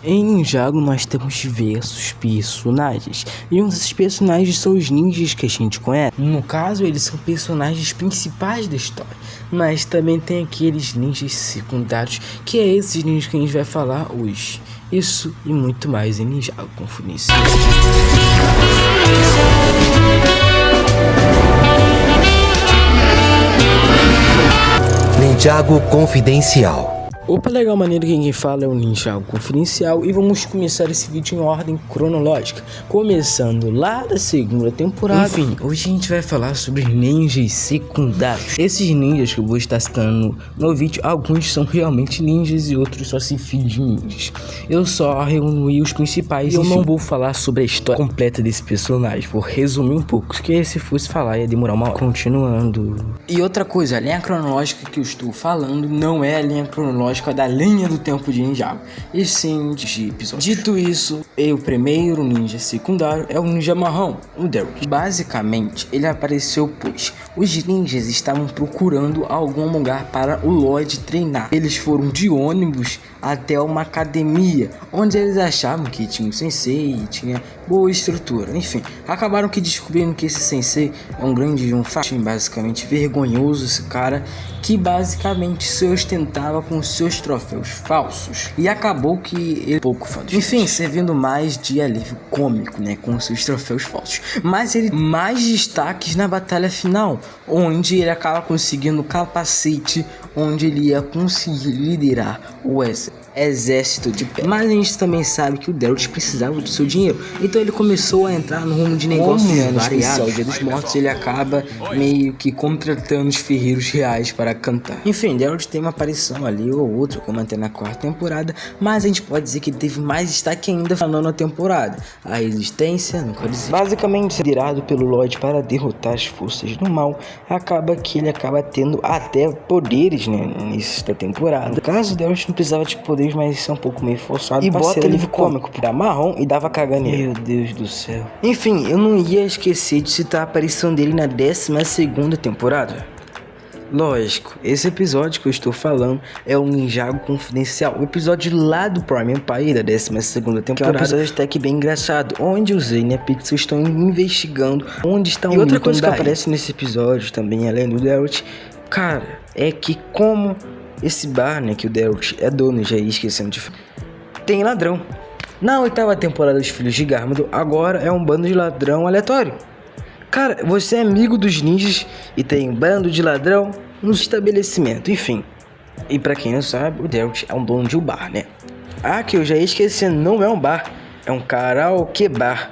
Em Ninjago nós temos diversos personagens, e um desses personagens são os ninjas que a gente conhece. No caso, eles são personagens principais da história, mas também tem aqueles ninjas secundários, que é esses ninjas que a gente vai falar hoje. Isso e muito mais em Ninjago Confidencial. Ninjago Confidencial. Opa, legal, maneiro, quem fala é o Ninjago Confidencial e vamos começar esse vídeo em ordem cronológica, começando lá da segunda temporada. Enfim, hoje a gente vai falar sobre ninjas secundários. Esses ninjas que eu vou estar citando no vídeo, alguns são realmente ninjas e outros só se fingem ninjas. Eu só reuni os principais e eu não vou falar sobre a história completa desse personagem, vou resumir um pouco, porque se fosse falar ia demorar uma hora. Continuando. E outra coisa, a linha cronológica que eu estou falando não é a linha cronológica da linha do tempo de Ninjago, e sim de episódio. Dito isso, o primeiro ninja secundário é o ninja marrom, o Derek. Basicamente, ele apareceu pois os ninjas estavam procurando algum lugar para o Lloyd treinar. Eles foram de ônibus até uma academia, onde eles achavam que tinha um sensei e tinha boa estrutura. Enfim, acabaram que descobrindo que esse sensei é um grande basicamente vergonhoso, esse cara que basicamente se ostentava com seus troféus falsos, e acabou que ele pouco fã. Enfim, servindo mais de alívio cômico, né, com seus troféus falsos. Mas ele mais destaques na batalha final, onde ele acaba conseguindo o capacete, onde ele ia conseguir liderar o exército de pé. Mas a gente também sabe que o Derek precisava do seu dinheiro, então ele começou a entrar no rumo de negócios no especial Dia dos Mortos. Ele acaba meio que contratando os ferreiros reais para cantar. Enfim, Derek tem uma aparição ali ou outra, como até na quarta temporada, mas a gente pode dizer que ele teve mais destaque ainda na nona temporada. A resistência, não quero dizer. Basicamente, liderado pelo Lloyd para derrotar as forças do mal, acaba que ele acaba tendo até poderes, né, nesta temporada. No caso, Derek não precisava de poderes, mas isso é um pouco meio forçado. E bota ele cômico pra marrom e dava caganeira. Meu Deus do céu. Enfim, eu não ia esquecer de citar a aparição dele na 12ª temporada. Lógico, esse episódio que eu estou falando é o Ninjago Confidencial, o episódio lá do Prime Empire da 12ª temporada, que é um episódio até que bem engraçado, onde o Zane e a Pixel estão investigando onde está o Newton. E outra coisa que aparece nesse episódio também, além do Derek, cara, é que como esse bar, né, que o Derek é dono, já ia esquecendo de falar, tem ladrão. Na 8ª temporada dos Filhos de Garmadon, agora é um bando de ladrão aleatório. Cara, você é amigo dos ninjas e tem um bando de ladrão no estabelecimento, enfim. E pra quem não sabe, o Derek é um dono de um bar, né? Ah, que eu já ia esquecendo, não é um bar, é um karaokê bar.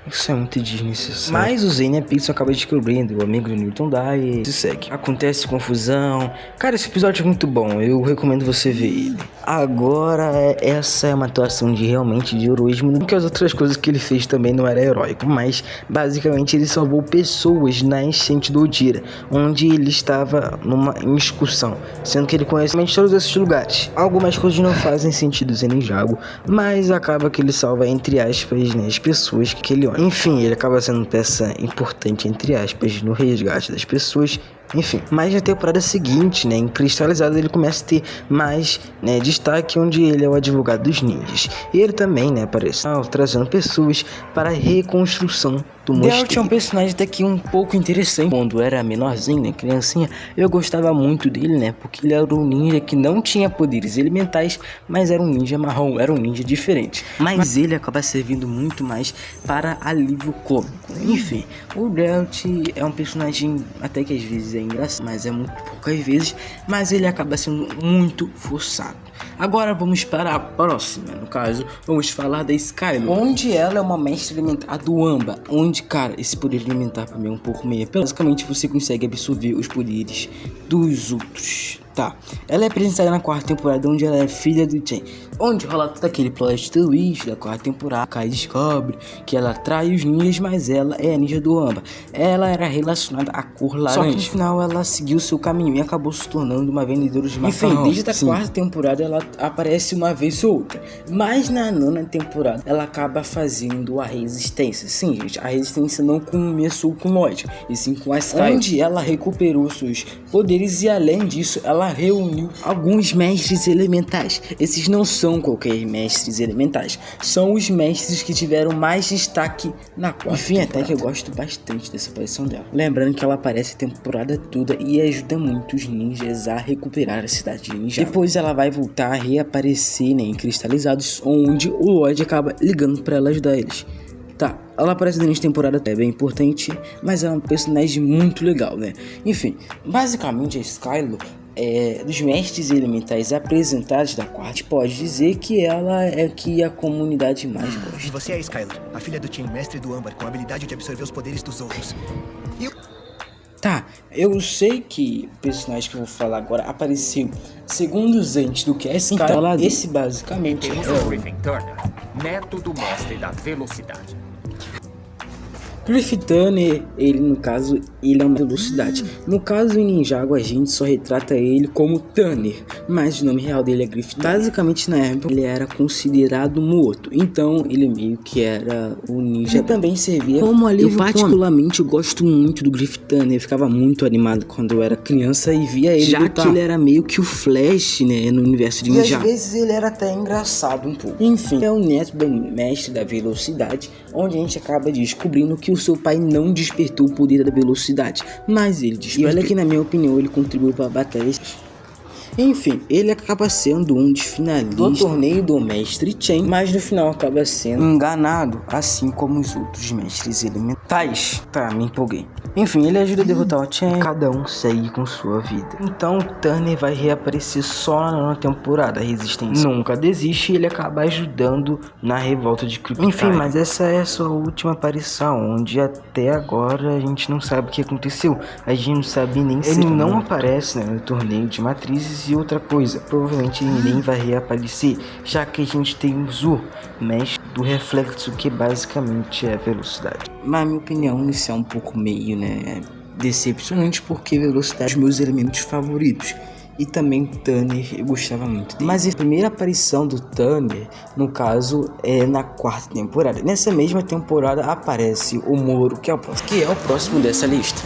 Isso é muito desnecessário. Mas o Zane e a Pixel acabam descobrindo, o amigo do Newton Dye se segue. Acontece confusão. Cara, esse episódio é muito bom, eu recomendo você ver ele. Agora, essa é uma atuação realmente de heroísmo, porque as outras coisas que ele fez também não era heróico, mas basicamente ele salvou pessoas na enchente do Odira, onde ele estava em excursão, sendo que ele conhece todos esses lugares. Algumas coisas não fazem sentido em Ninjago, mas acaba que ele salva, entre aspas, né, as pessoas que ele olha. Enfim, ele acaba sendo peça importante, entre aspas, no resgate das pessoas. Enfim, mas na temporada seguinte, né, em Cristalizado, ele começa a ter mais, né, destaque, onde ele é o advogado dos ninjas. E ele também, né, aparece trazendo pessoas para a reconstrução do mosteiro. Derek é um personagem até que um pouco interessante. Quando era menorzinho, né, criancinha, eu gostava muito dele, né, porque ele era um ninja que não tinha poderes elementais, mas era um ninja marrom, era um ninja diferente. Mas ele acaba servindo muito mais para alívio cômico. Enfim, o Derek é um personagem até que às vezes é engraçado, mas é muito poucas vezes, mas ele acaba sendo muito forçado. Agora vamos para a próxima, no caso, vamos falar da Skyler, onde ela é uma mestre elementar do Amba, onde, cara, esse poder elementar pra mim é um pouco meio... Basicamente você consegue absorver os poderes dos outros, tá? Ela é apresentada na 4ª temporada, onde ela é filha do Chen, onde rola todo aquele plot twist da 4ª temporada. Kai descobre que ela trai os ninjas, mas ela é a ninja do Amba. Ela era relacionada à cor laranja, só que no final ela seguiu seu caminho e acabou se tornando uma vendedora de macarrão. Enfim, desde a 4ª temporada ela aparece uma vez ou outra, mas na 9ª temporada ela acaba fazendo a resistência. Sim, gente, a resistência não começou com Lloyd, e sim com a Sky, onde ela recuperou seus poderes, e além disso ela reuniu alguns mestres elementais. Esses não são qualquer mestres elementais, são os mestres que tiveram mais destaque na quarta. Enfim, até que eu gosto bastante dessa aparição dela. Lembrando que ela aparece a temporada toda e ajuda muito os ninjas a recuperar a cidade de Ninjago. Depois ela vai voltar a reaparecer, né, em Cristalizados, onde o Lorde acaba ligando para ela ajudar eles. Tá, ela aparece durante a temporada, é bem importante, mas é um personagem muito legal, né? Enfim, basicamente a Skylo dos mestres elementais apresentados da quarta, pode dizer que ela é que a comunidade mais gosta. E você é a Skylo, a filha do Tim, mestre do âmbar, com a habilidade de absorver os poderes dos outros. Tá, eu sei que o personagem que eu vou falar agora apareceu segundos antes do que a Skylo. Então, esse basicamente Temos o Griffin Turner, neto do mestre da velocidade. Griffin Turner, ele no caso, ele é uma velocidade. No caso em Ninjago, a gente só retrata ele como Turner, mas o nome real dele é Griffin. Basicamente na época ele era considerado morto, então ele meio que era o ninja. Ele também servia como alívio. Eu particularmente gosto muito do Griffin Turner, eu ficava muito animado quando eu era criança e via ele já lutar. Que ele era meio que o Flash, né, no universo de Ninjago. E às vezes ele era até engraçado um pouco. Enfim, é o neto do mestre da velocidade, onde a gente acaba descobrindo que o seu pai não despertou o poder da velocidade, mas ele despertou. E olha que na minha opinião ele contribuiu para a batalha. Enfim, ele acaba sendo um dos finalistas do torneio do Mestre Chen, mas no final acaba sendo enganado, assim como os outros mestres elementais. Tá, me empolguei. Enfim, ele ajuda a derrotar o Chen e cada um segue com sua vida. Então o Turner vai reaparecer só na nona temporada. A resistência nunca desiste e ele acaba ajudando na revolta de Krypton. Enfim, mas essa é a sua última aparição, onde até agora a gente não sabe o que aconteceu. A gente não sabe nem se ele não aparece, né, no torneio de matrizes. E outra coisa, provavelmente ele nem vai reaparecer, já que a gente tem o Zu, mestre do reflexo, que basicamente é velocidade. Mas na minha opinião isso é um pouco meio, né, decepcionante, porque velocidade é um dos meus elementos favoritos. E também Turner, eu gostava muito dele. Mas a primeira aparição do Turner, no caso, é na quarta temporada. Nessa mesma temporada aparece o Moro, que é o próximo dessa lista.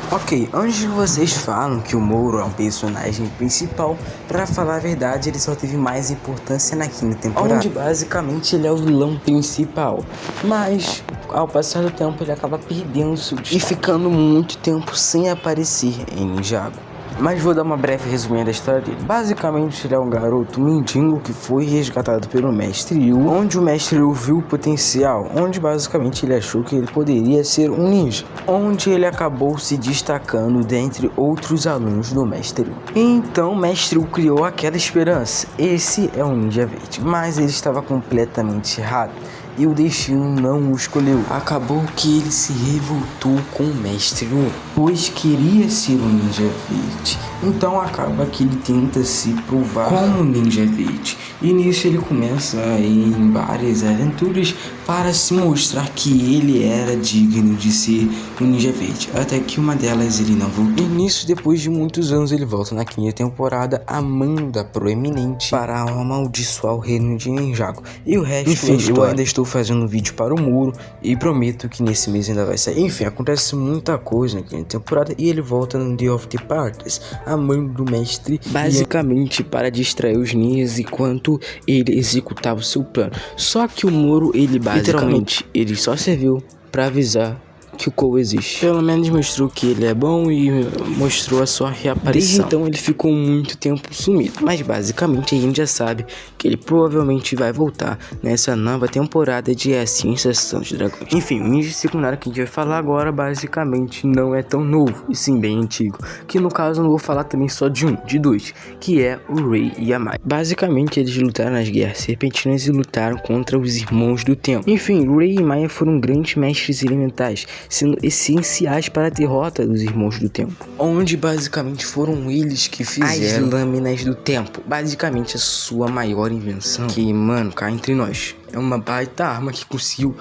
Ok, antes de vocês falam que o Moro é um personagem principal, pra falar a verdade, ele só teve mais importância na quinta temporada, onde basicamente ele é o vilão principal. Mas, ao passar do tempo, ele acaba perdendo seu destaque e ficando muito tempo sem aparecer em Ninjago. Mas vou dar uma breve resumida da história dele. Basicamente ele é um garoto mendigo que foi resgatado pelo Mestre Yu, onde o Mestre Yu viu o potencial, onde basicamente ele achou que ele poderia ser um ninja, onde ele acabou se destacando dentre outros alunos do Mestre Yu. Então o Mestre Yu criou aquela esperança: esse é um ninja verde, mas ele estava completamente errado. E o destino não o escolheu. Acabou que ele se revoltou com o Mestre Yu, pois queria ser um ninja verde. Então acaba que ele tenta se provar como ninja verde. E nisso ele começa a ir em várias aventuras para se mostrar que ele era digno de ser um ninja verde. Até que uma delas ele não voltou. E nisso, depois de muitos anos, ele volta na quinta temporada, amando a proeminente, para amaldiçoar o reino de Ninjago. E o resto, enfim, eu ainda estou fazendo um vídeo para o Muro e prometo que nesse mês ainda vai sair. Enfim, acontece muita coisa na quinta temporada e ele volta no Day of the Parties, amando o mestre, basicamente para distrair os ninjas enquanto ele executava o seu plano. Só que o Muro, ele basicamente, ele só serviu para avisar que o Cole existe. Pelo menos mostrou que ele é bom e mostrou a sua reaparição. Desde então ele ficou muito tempo sumido, mas basicamente a gente já sabe que ele provavelmente vai voltar nessa nova temporada de A Ciência dos Dragões. Enfim, o ninja secundário que a gente vai falar agora basicamente não é tão novo, e sim bem antigo, que no caso eu não vou falar também só de um, de dois, que é o Rei e a Mai. Basicamente eles lutaram nas guerras serpentinas e lutaram contra os Irmãos do Tempo. Enfim, Rei e Mai foram grandes mestres elementais, sendo essenciais para a derrota dos Irmãos do Tempo, onde basicamente foram eles que fizeram as lâminas do tempo, basicamente a sua maior invenção, que, mano, cá entre nós, é uma baita arma que conseguiu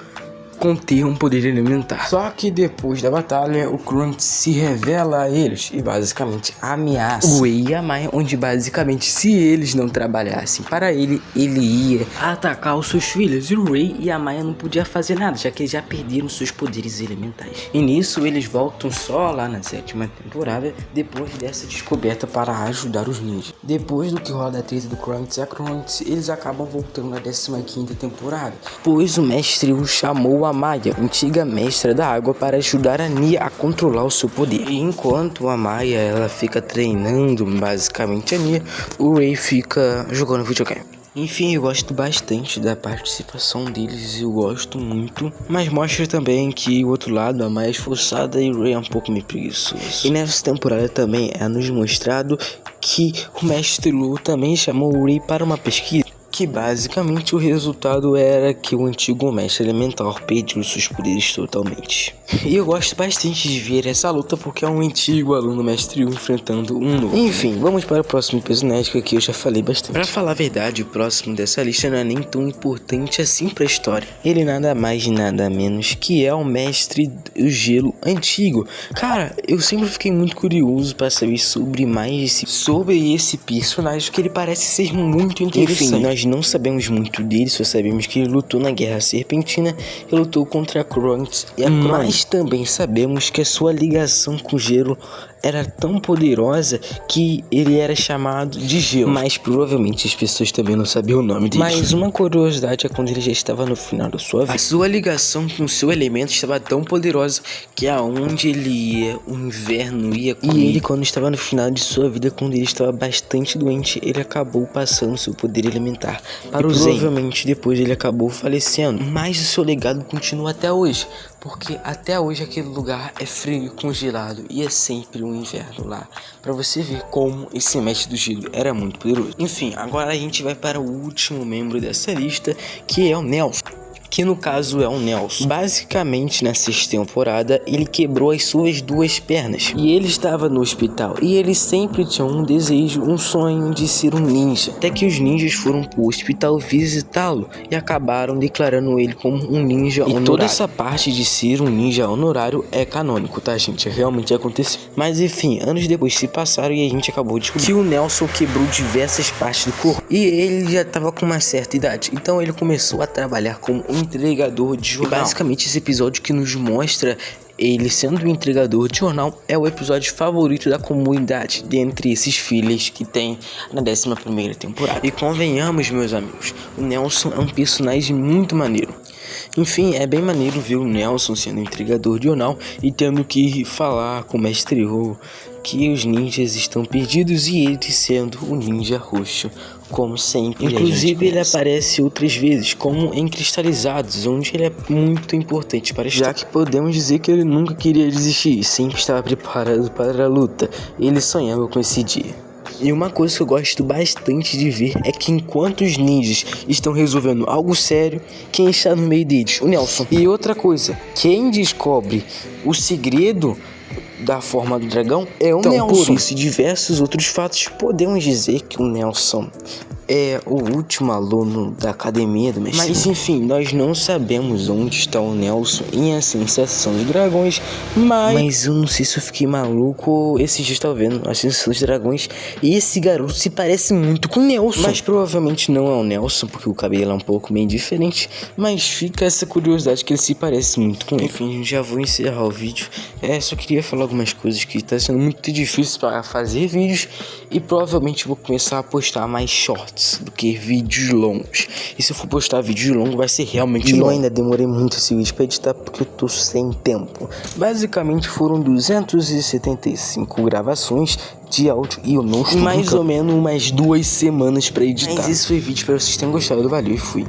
conter um poder elementar. Só que depois da batalha, o Krunks se revela a eles e basicamente ameaça o Wei e a Maya, onde basicamente se eles não trabalhassem para ele, ele ia atacar os seus filhos, e o Wei e a Maya não podiam fazer nada, já que eles já perderam seus poderes elementais. E nisso eles voltam só lá na 7ª temporada, depois dessa descoberta para ajudar os ninjas. Depois do que rola da treta do Krunks e a Krunks, eles acabam voltando na 15ª temporada, pois o mestre o chamou a Maya, antiga mestra da água, para ajudar a Nia a controlar o seu poder. E enquanto a Maya ela fica treinando basicamente a Nia, o Wei fica jogando videogame. Enfim, eu gosto bastante da participação deles, eu gosto muito, mas mostra também que o outro lado é mais esforçada e o Wei é um pouco meio preguiçoso. E nessa temporada também é nos mostrado que o mestre Lu também chamou o Wei para uma pesquisa, que basicamente o resultado era que o antigo mestre elemental perdeu seus poderes totalmente. E eu gosto bastante de ver essa luta porque é um antigo aluno mestre Yu enfrentando um novo. Enfim, vamos para o próximo personagem, que aqui eu já falei bastante. Pra falar a verdade, o próximo dessa lista não é nem tão importante assim pra história. Ele nada mais nada menos que é o mestre do gelo antigo. Cara, eu sempre fiquei muito curioso para saber sobre esse personagem, que ele parece ser muito interessante. Enfim, nós não sabemos muito dele, só sabemos que ele lutou na Guerra Serpentina e lutou contra a Krunks e a Krunks. Mas também sabemos que a sua ligação com o gelo era tão poderosa que ele era chamado de Gelo. Mas provavelmente as pessoas também não sabiam o nome dele. Mas uma curiosidade é quando ele já estava no final da sua vida, a sua ligação com o seu elemento estava tão poderosa que aonde ele ia, o inverno ia com ele. E ele, quando estava no final de sua vida, quando ele estava bastante doente, ele acabou passando seu poder elementar para o Zen. Provavelmente depois ele acabou falecendo. Mas o seu legado continua até hoje, porque até hoje aquele lugar é frio e congelado e é sempre um inverno lá, pra você ver como esse mestre do gelo era muito poderoso. Enfim, agora a gente vai para o último membro dessa lista, que é o Nelson, que no caso é o Nelson. Basicamente, na 6ª temporada, ele quebrou as suas 2 pernas e ele estava no hospital, e ele sempre tinha um desejo, um sonho de ser um ninja, até que os ninjas foram pro hospital visitá-lo e acabaram declarando ele como um ninja honorário. E toda essa parte de ser um ninja honorário é canônico, tá, gente? Realmente aconteceu. Mas enfim, anos depois se passaram e a gente acabou de descobrir que o Nelson quebrou diversas partes do corpo e ele já estava com uma certa idade, então ele começou a trabalhar como um entregador de jornal. E basicamente esse episódio que nos mostra ele sendo um entregador de jornal é o episódio favorito da comunidade dentre esses filhos que tem na 11ª temporada. E convenhamos, meus amigos, o Nelson é um personagem muito maneiro. Enfim, é bem maneiro ver o Nelson sendo um entregador de jornal e tendo que falar com o mestre Yu que os ninjas estão perdidos e ele sendo o ninja roxo, como sempre. Inclusive ele aparece outras vezes como em Cristalizados, onde ele é muito importante para a história, já que podemos dizer que ele nunca queria desistir, sempre estava preparado para a luta, ele sonhava com esse dia. E uma coisa que eu gosto bastante de ver é que enquanto os ninjas estão resolvendo algo sério, quem está no meio deles? O Nelson. E outra coisa, quem descobre o segredo da forma do dragão é o Nelson. Por isso e diversos outros fatos, podemos dizer que o Nelson é o último aluno da academia do mestre. Mas enfim, nós não sabemos onde está o Nelson em A Sensação dos Dragões, mas eu não sei se eu fiquei maluco. Esse dia eu estava vendo A Sensação dos Dragões e esse garoto se parece muito com o Nelson, mas provavelmente não é o Nelson, porque o cabelo é um pouco meio diferente, mas fica essa curiosidade que ele se parece muito com ele. Enfim, já vou encerrar o vídeo. Só queria falar algumas coisas que está sendo muito difícil para fazer vídeos e provavelmente vou começar a postar mais shorts do que vídeos longos. E se eu for postar vídeos longos vai ser realmente longo. Eu ainda demorei muito esse vídeo para editar porque eu tô sem tempo. Basicamente foram 275 gravações de áudio e eu não estou mais ou menos umas 2 semanas para editar. Mas esse foi o vídeo, espero que vocês tenham gostado. Valeu e fui.